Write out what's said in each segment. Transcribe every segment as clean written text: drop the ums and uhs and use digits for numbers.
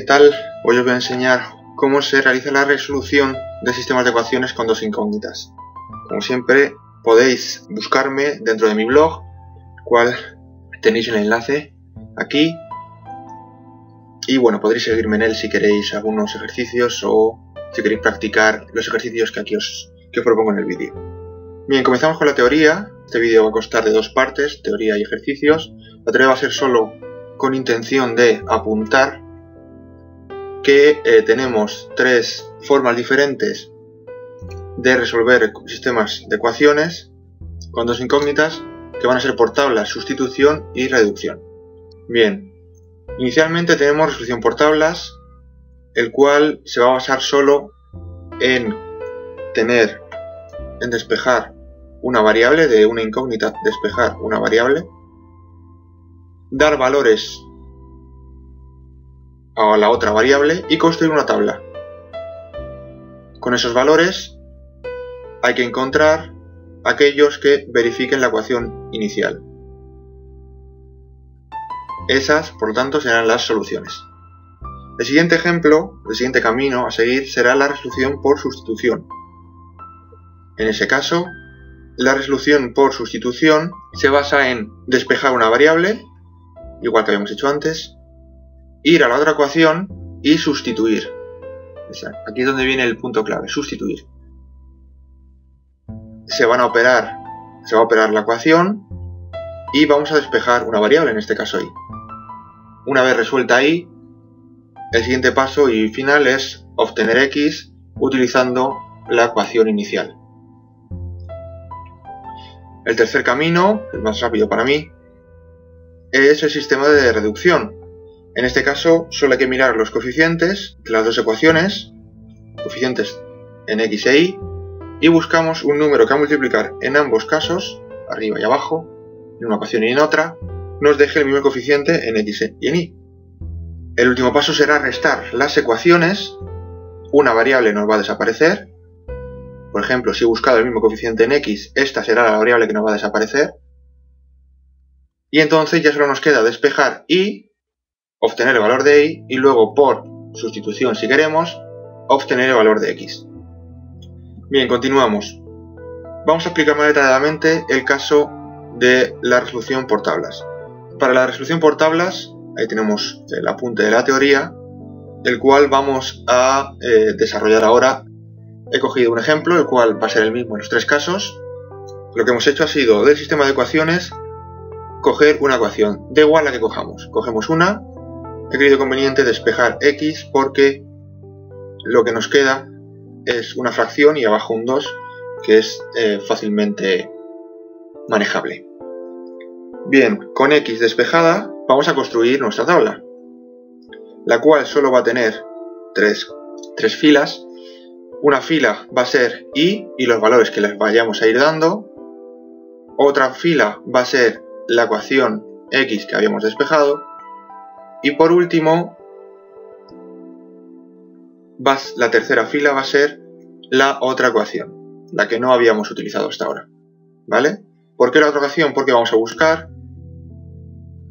¿Qué tal? Hoy os voy a enseñar cómo se realiza la resolución de sistemas de ecuaciones con dos incógnitas. Como siempre, podéis buscarme dentro de mi blog, cual tenéis el enlace aquí. Y bueno, podréis seguirme en él si queréis algunos ejercicios o si queréis practicar los ejercicios que os propongo en el vídeo. Bien, comenzamos con la teoría. Este vídeo va a constar de dos partes, teoría y ejercicios. La teoría va a ser solo con intención de apuntar que tenemos tres formas diferentes de resolver sistemas de ecuaciones con dos incógnitas que van a ser por tablas, sustitución y reducción. Bien, inicialmente tenemos resolución por tablas, el cual se va a basar solo en despejar una variable, de una incógnita despejar una variable, dar valores a la otra variable y construir una tabla. Con esos valores hay que encontrar aquellos que verifiquen la ecuación inicial. Esas, por lo tanto, serán las soluciones. El siguiente ejemplo, el siguiente camino a seguir será la resolución por sustitución. En ese caso, la resolución por sustitución se basa en despejar una variable, igual que habíamos hecho antes, ir a la otra ecuación y sustituir. Aquí es donde viene el punto clave, sustituir. Se va a operar la ecuación y vamos a despejar una variable, en este caso y. Una vez resuelta y, el siguiente paso y final es obtener x utilizando la ecuación inicial. El tercer camino, el más rápido para mí, es el sistema de reducción. En este caso solo hay que mirar los coeficientes de las dos ecuaciones, coeficientes en x e y, y buscamos un número que a multiplicar en ambos casos, arriba y abajo, en una ecuación y en otra, nos deje el mismo coeficiente en x y en y. El último paso será restar las ecuaciones, una variable nos va a desaparecer. Por ejemplo, si he buscado el mismo coeficiente en x, esta será la variable que nos va a desaparecer. Y entonces ya solo nos queda despejar y, obtener el valor de y luego por sustitución, si queremos, obtener el valor de x. Bien, continuamos. Vamos a explicar más detalladamente el caso de la resolución por tablas. Para la resolución por tablas, ahí tenemos el apunte de la teoría, el cual vamos a desarrollar ahora. He cogido un ejemplo, el cual va a ser el mismo en los tres casos. Lo que hemos hecho ha sido, del sistema de ecuaciones, coger una ecuación, da igual la que cojamos. Cogemos una. He creído conveniente despejar x porque lo que nos queda es una fracción y abajo un 2, que es fácilmente manejable. Bien, con x despejada vamos a construir nuestra tabla, la cual solo va a tener tres filas. Una fila va a ser y los valores que les vayamos a ir dando. Otra fila va a ser la ecuación x que habíamos despejado. Y por último, la tercera fila va a ser la otra ecuación, la que no habíamos utilizado hasta ahora. ¿Vale? ¿Por qué la otra ecuación? Porque vamos a buscar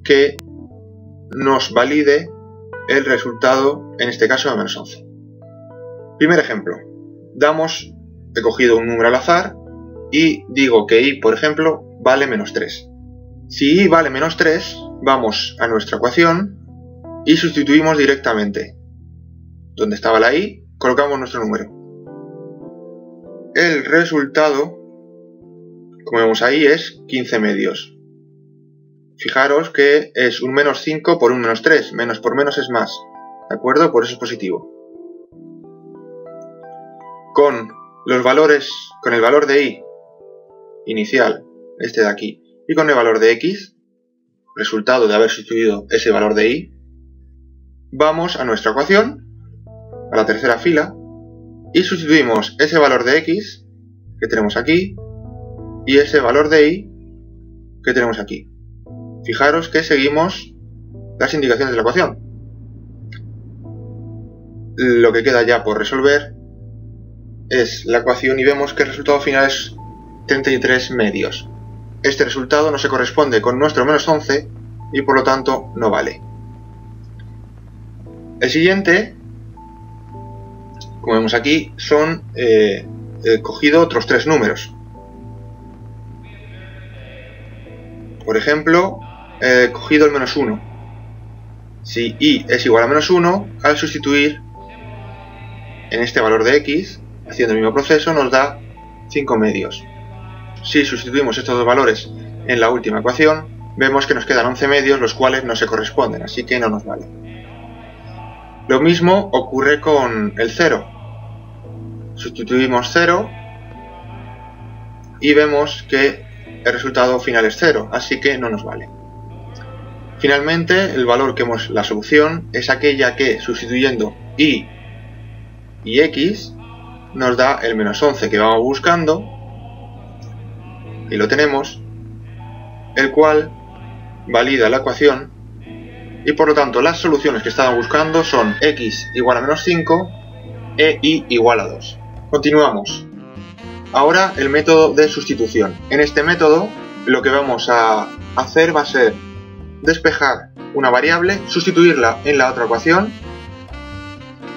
que nos valide el resultado, en este caso de menos 11. Primer ejemplo. He cogido un número al azar y digo que y, por ejemplo, vale menos 3. Si y vale menos 3, vamos a nuestra ecuación y sustituimos directamente. Donde estaba la y, colocamos nuestro número. El resultado, como vemos ahí, es 15 medios. Fijaros que es un menos 5 por un menos 3. Menos por menos es más. ¿De acuerdo? Por eso es positivo. Con el valor de y inicial, este de aquí, y con el valor de x, resultado de haber sustituido ese valor de y, vamos a nuestra ecuación, a la tercera fila, y sustituimos ese valor de x que tenemos aquí y ese valor de y que tenemos aquí. Fijaros que seguimos las indicaciones de la ecuación. Lo que queda ya por resolver es la ecuación y vemos que el resultado final es 33 medios. Este resultado no se corresponde con nuestro menos 11 y por lo tanto no vale. El siguiente, como vemos aquí, he cogido otros 3 números. Por ejemplo, he cogido el -1. Si y es igual a -1, al sustituir en este valor de x, haciendo el mismo proceso, nos da 5 medios. Si sustituimos estos dos valores en la última ecuación, vemos que nos quedan 11 medios, los cuales no se corresponden, así que no nos vale. Lo mismo ocurre con el 0. Sustituimos 0 y vemos que el resultado final es 0, así que no nos vale. Finalmente, la solución es aquella que, sustituyendo y x, nos da el -11 que vamos buscando, y lo tenemos, el cual valida la ecuación, y por lo tanto las soluciones que estamos buscando son x igual a -5 e y igual a 2. Continuamos. Ahora el método de sustitución. En este método lo que vamos a hacer va a ser despejar una variable, sustituirla en la otra ecuación.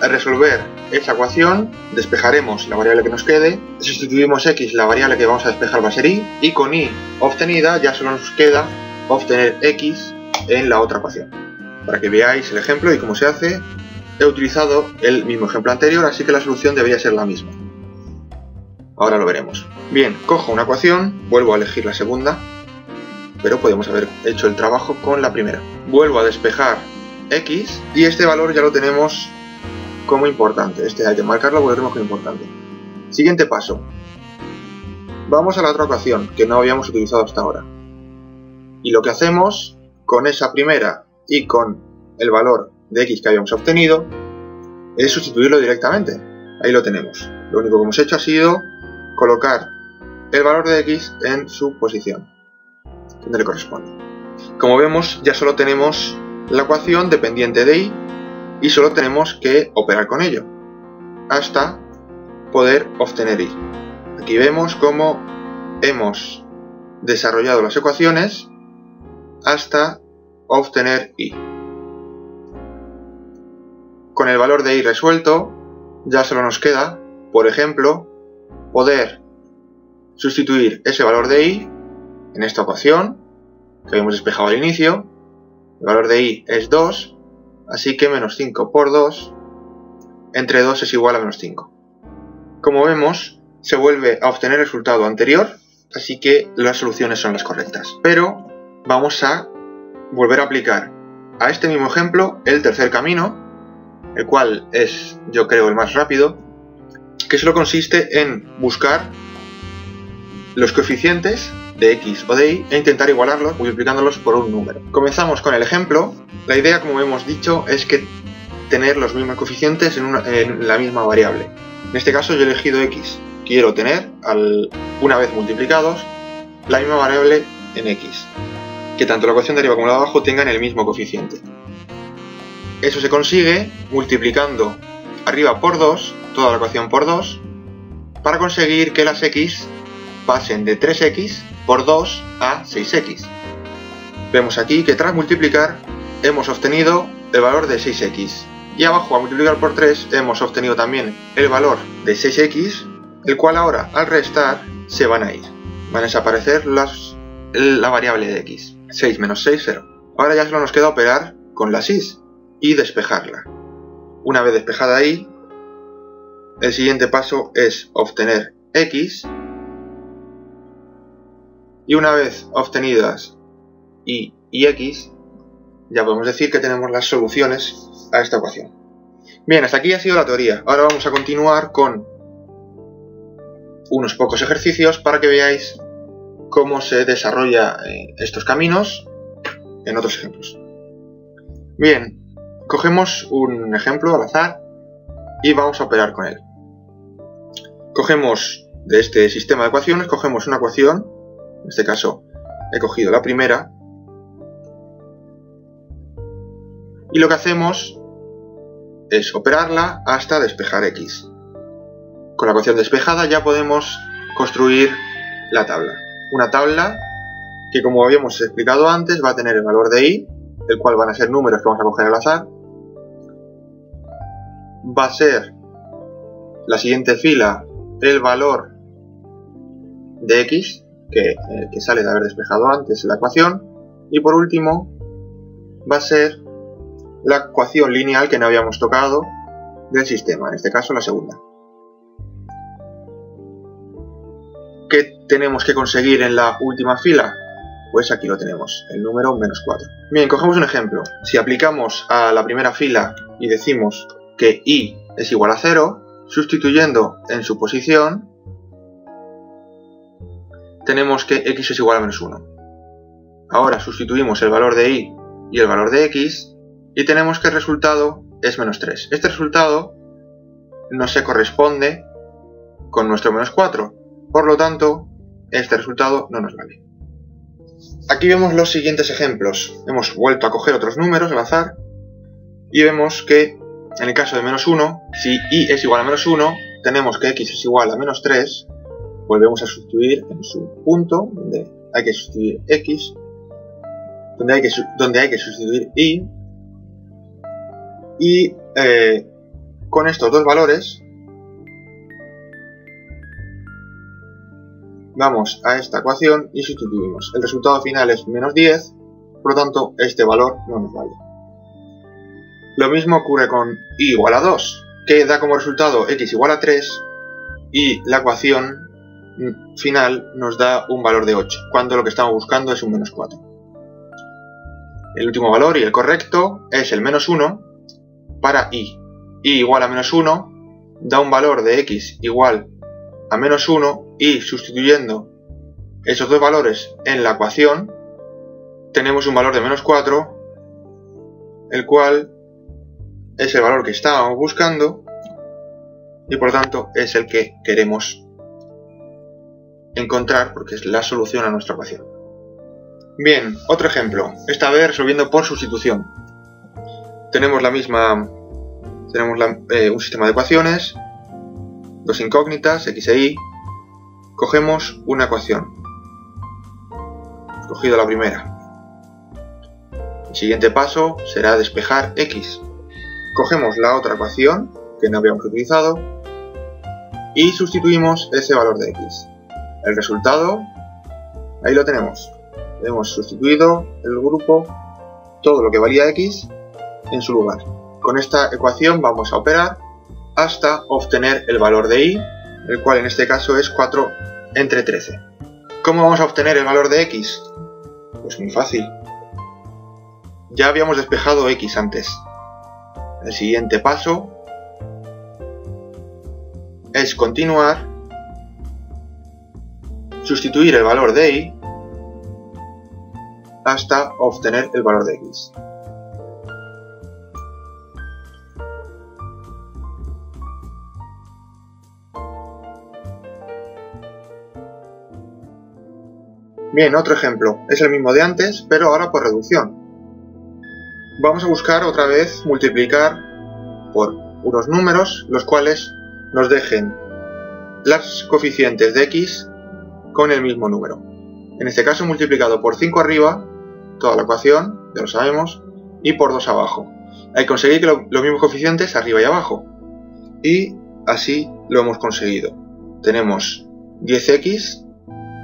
Al resolver esa ecuación, despejaremos la variable que nos quede, sustituimos x, la variable que vamos a despejar va a ser y con y obtenida ya solo nos queda obtener x en la otra ecuación. Para que veáis el ejemplo y cómo se hace, he utilizado el mismo ejemplo anterior, así que la solución debería ser la misma. Ahora lo veremos. Bien, cojo una ecuación, vuelvo a elegir la segunda, pero podemos haber hecho el trabajo con la primera. Vuelvo a despejar x y este valor ya lo tenemos como importante. Este hay que marcarlo porque lo tenemos como importante. Siguiente paso. Vamos a la otra ecuación que no habíamos utilizado hasta ahora. Y lo que hacemos con esa primera y con el valor de x que habíamos obtenido es sustituirlo directamente. Ahí lo tenemos. Lo único que hemos hecho ha sido colocar el valor de x en su posición, donde le corresponde. Como vemos, ya solo tenemos la ecuación dependiente de y solo tenemos que operar con ello hasta poder obtener y. Aquí vemos cómo hemos desarrollado las ecuaciones hasta obtener y. Con el valor de y resuelto, ya solo nos queda, por ejemplo, poder sustituir ese valor de y en esta ecuación que habíamos despejado al inicio. El valor de y es 2, así que -5 por 2 entre 2 es igual a -5. Como vemos, se vuelve a obtener el resultado anterior, así que las soluciones son las correctas. Pero vamos a volver a aplicar a este mismo ejemplo el tercer camino, el cual es, yo creo, el más rápido, que solo consiste en buscar los coeficientes de x o de y e intentar igualarlos multiplicándolos por un número. Comenzamos con el ejemplo. La idea, como hemos dicho, es que tener los mismos coeficientes en la misma variable. En este caso yo he elegido x. Quiero tener, una vez multiplicados, la misma variable en x. Que tanto la ecuación de arriba como la de abajo tengan el mismo coeficiente. Eso se consigue multiplicando arriba por 2, toda la ecuación por 2, para conseguir que las x pasen de 3x por 2 a 6x. Vemos aquí que tras multiplicar hemos obtenido el valor de 6x. Y abajo, a multiplicar por 3, hemos obtenido también el valor de 6x, el cual ahora, al restar, se van a ir. Van a desaparecer la variable de x. 6 menos 6, 0. Ahora ya solo nos queda operar con las y y despejarla. Una vez despejada y, el siguiente paso es obtener x. Y una vez obtenidas y x, ya podemos decir que tenemos las soluciones a esta ecuación. Bien, hasta aquí ha sido la teoría. Ahora vamos a continuar con unos pocos ejercicios para que veáis cómo se desarrolla estos caminos en otros ejemplos. Bien, cogemos un ejemplo al azar y vamos a operar con él. Cogemos de este sistema de ecuaciones, cogemos una ecuación. En este caso he cogido la primera y lo que hacemos es operarla hasta despejar x. Con la ecuación despejada ya podemos construir la tabla. Una tabla que, como habíamos explicado antes, va a tener el valor de y, el cual van a ser números que vamos a coger al azar, va a ser la siguiente fila el valor de x, que sale de haber despejado antes la ecuación, y por último va a ser la ecuación lineal que no habíamos tocado del sistema, en este caso la segunda. ¿Qué tenemos que conseguir en la última fila? Pues aquí lo tenemos, el número menos 4. Bien, cogemos un ejemplo. Si aplicamos a la primera fila y decimos que y es igual a 0, sustituyendo en su posición, tenemos que x es igual a menos 1. Ahora sustituimos el valor de y el valor de x y tenemos que el resultado es menos 3. Este resultado no se corresponde con nuestro menos 4, por lo tanto, este resultado no nos vale. Aquí vemos los siguientes ejemplos. Hemos vuelto a coger otros números al azar y vemos que en el caso de menos 1, si y es igual a menos 1, tenemos que x es igual a menos 3, volvemos a sustituir en su punto, donde hay que sustituir x, donde hay que sustituir y con estos dos valores vamos a esta ecuación y sustituimos. El resultado final es menos 10, por lo tanto este valor no nos vale. Lo mismo ocurre con y igual a 2, que da como resultado x igual a 3 y la ecuación final nos da un valor de 8, cuando lo que estamos buscando es un menos 4. El último valor y el correcto es el menos 1 para y. Y igual a menos 1 da un valor de x igual a menos 1 y sustituyendo esos dos valores en la ecuación tenemos un valor de menos 4, el cual es el valor que estábamos buscando y por lo tanto es el que queremos encontrar porque es la solución a nuestra ecuación. Bien, otro ejemplo, esta vez resolviendo por sustitución. Tenemos un sistema de ecuaciones, dos incógnitas, x e y. Cogemos una ecuación. Cogido la primera. El siguiente paso será despejar x. Cogemos la otra ecuación que no habíamos utilizado y sustituimos ese valor de x. El resultado, ahí lo tenemos. Hemos sustituido el grupo, todo lo que valía x, en su lugar. Con esta ecuación vamos a operar hasta obtener el valor de y, el cual en este caso es 4 entre 13. ¿Cómo vamos a obtener el valor de x? Pues muy fácil. Ya habíamos despejado x antes. El siguiente paso es continuar, sustituir el valor de y hasta obtener el valor de x. Bien, otro ejemplo. Es el mismo de antes, pero ahora por reducción. Vamos a buscar otra vez multiplicar por unos números, los cuales nos dejen las coeficientes de x con el mismo número. En este caso multiplicado por 5 arriba, toda la ecuación, ya lo sabemos, y por 2 abajo. Hay que conseguir que los mismos coeficientes arriba y abajo. Y así lo hemos conseguido. Tenemos 10x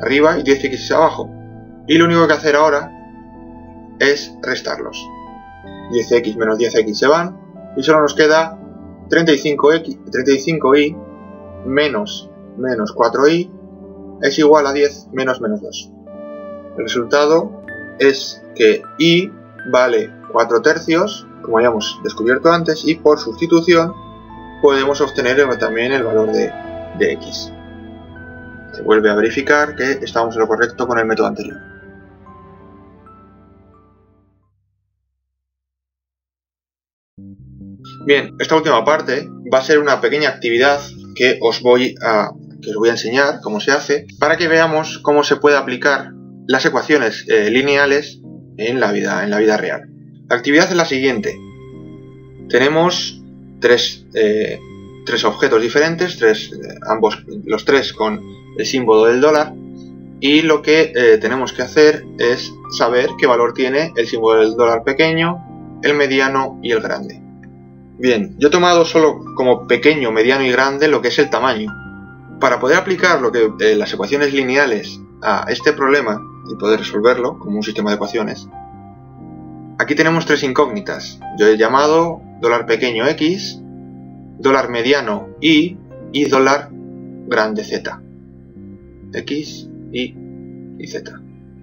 arriba y 10x abajo. Y lo único que hay que hacer ahora es restarlos. 10x menos 10x se van y solo nos queda 35y menos 4y es igual a 10 menos 2. El resultado es que y vale 4 tercios, como habíamos descubierto antes, y por sustitución podemos obtener también el valor de x. Se vuelve a verificar que estamos en lo correcto con el método anterior. Bien, esta última parte va a ser una pequeña actividad que os voy a enseñar cómo se hace para que veamos cómo se puede aplicar las ecuaciones lineales en la vida real. La actividad es la siguiente. Tenemos tres objetos diferentes, los tres con el símbolo del dólar, y lo que tenemos que hacer es saber qué valor tiene el símbolo del dólar pequeño, el mediano y el grande. Bien, yo he tomado solo como pequeño, mediano y grande lo que es el tamaño. Para poder aplicar las ecuaciones lineales a este problema y poder resolverlo como un sistema de ecuaciones, aquí tenemos tres incógnitas. Yo he llamado $pequeño x, $mediano y $grande z. X, y z.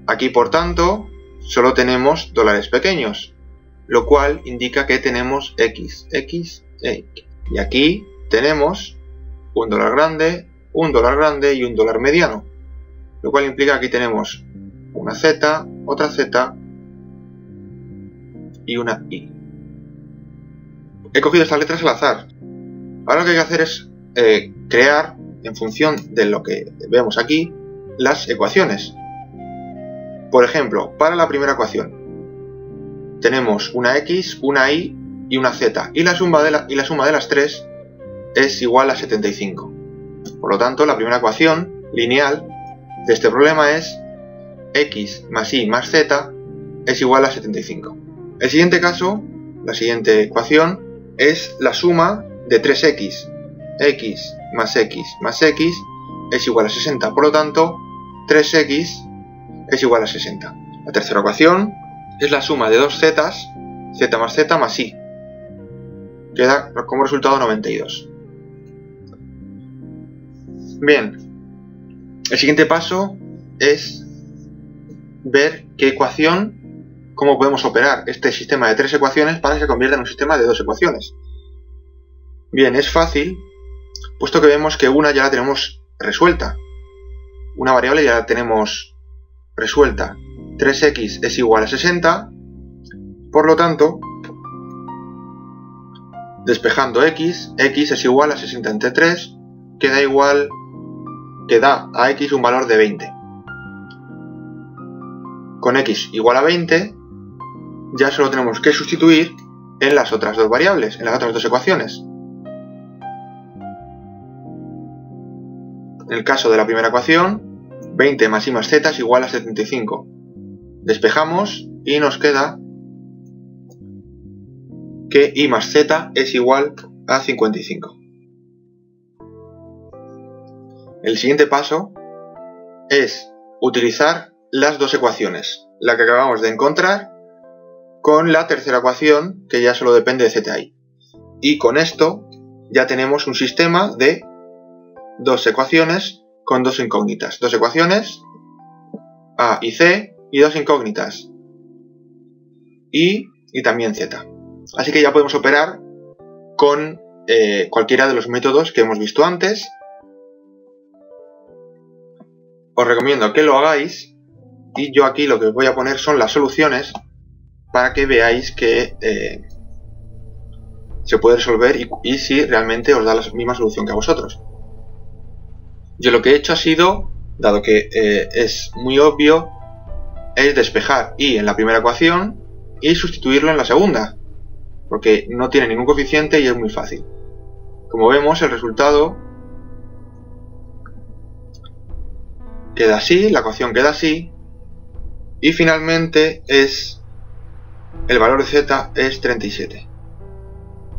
Aquí, por tanto, solo tenemos dólares pequeños, lo cual indica que tenemos x, x, x. Y aquí tenemos un $grande, un $grande y un $mediano, lo cual implica que aquí tenemos una z, otra z y una y. He cogido estas letras al azar. Ahora lo que hay que hacer es crear, en función de lo que vemos aquí, las ecuaciones. Por ejemplo, para la primera ecuación tenemos una x, una y y una z, y la suma de las tres es igual a 75. Por lo tanto, la primera ecuación lineal de este problema es x más y más z es igual a 75. El siguiente caso, la siguiente ecuación, es la suma de 3x. X más x más x es igual a 60. Por lo tanto, 3x es igual a 60. La tercera ecuación es la suma de dos zetas, z más y. Queda como resultado 92. Bien, el siguiente paso es ver qué ecuación, cómo podemos operar este sistema de tres ecuaciones para que se convierta en un sistema de dos ecuaciones. Bien, es fácil, puesto que vemos que una ya la tenemos resuelta. Una variable ya la tenemos resuelta. 3x es igual a 60, por lo tanto, despejando x es igual a 60 entre 3, que da a x un valor de 20. Con x igual a 20, ya solo tenemos que sustituir en las otras dos variables, en las otras dos ecuaciones. En el caso de la primera ecuación, 20 más y más z es igual a 75. Despejamos y nos queda que y más z es igual a 55. El siguiente paso es utilizar las dos ecuaciones, la que acabamos de encontrar con la tercera ecuación, que ya solo depende de z y. Y con esto ya tenemos un sistema de dos ecuaciones con dos incógnitas. Dos ecuaciones, a y c, y dos incógnitas, y también z. Así que ya podemos operar con cualquiera de los métodos que hemos visto antes. Os recomiendo que lo hagáis, y yo aquí lo que os voy a poner son las soluciones para que veáis que se puede resolver y si realmente os da la misma solución que a vosotros. Yo lo que he hecho ha sido, dado que es muy obvio, es despejar y en la primera ecuación y sustituirlo en la segunda, porque no tiene ningún coeficiente y es muy fácil. Como vemos, el resultado queda así, la ecuación queda así, y finalmente el valor de z es 37.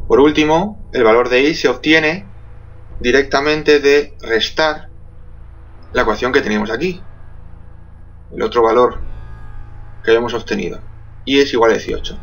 Por último, el valor de y se obtiene directamente de restar la ecuación que teníamos aquí, el otro valor que habíamos obtenido, y es igual a 18.